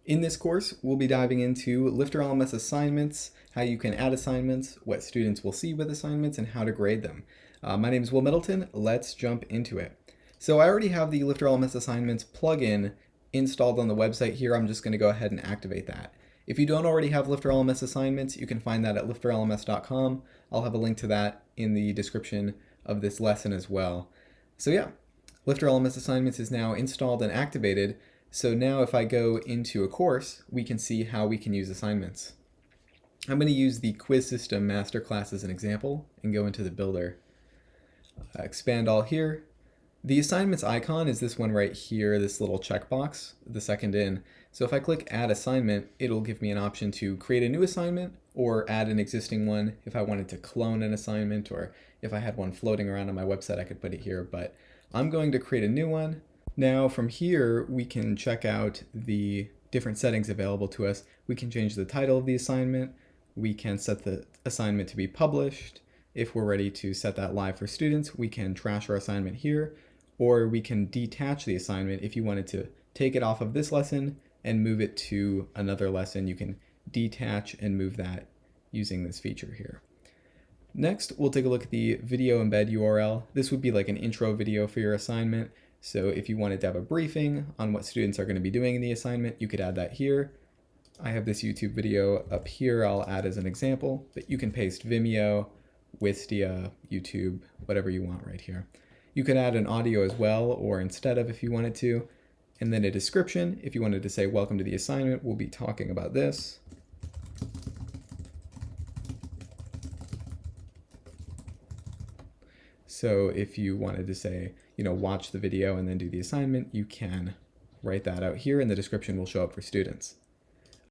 In this course, we'll be diving into LifterLMS assignments, how you can add assignments, what students will see with assignments, and how to grade them. My name is Will Middleton. Let's jump into it. So I already have the LifterLMS assignments plugin installed on the website here. I'm just going to go ahead and activate that. If you don't already have LifterLMS assignments, you can find that at lifterlms.com. I'll have a link to that in the description of this lesson as well. So yeah, LifterLMS assignments is now installed and activated. So now if I go into a course, we can see how we can use assignments. I'm going to use the quiz system masterclass as an example and go into the builder. Expand all here. The assignments icon is this one right here, this little checkbox, the second in. So if I click add assignment, it'll give me an option to create a new assignment or add an existing one. If I wanted to clone an assignment, or if I had one floating around on my website, I could put it here, but I'm going to create a new one. Now from here, we can check out the different settings available to us. We can change the title of the assignment. We can set the assignment to be published. If we're ready to set that live for students, we can trash our assignment here, or we can detach the assignment. If you wanted to take it off of this lesson and move it to another lesson, you can detach and move that using this feature here. Next, we'll take a look at the video embed URL. This would be like an intro video for your assignment. So if you wanted to have a briefing on what students are going to be doing in the assignment, you could add that here. I have this YouTube video up here I'll add as an example, but you can paste Vimeo, Wistia, YouTube, whatever you want right here. You could add an audio as well, or instead of if you wanted to, and then a description. If you wanted to say, welcome to the assignment, we'll be talking about this. So if you wanted to say, watch the video and then do the assignment, you can write that out here and the description will show up for students.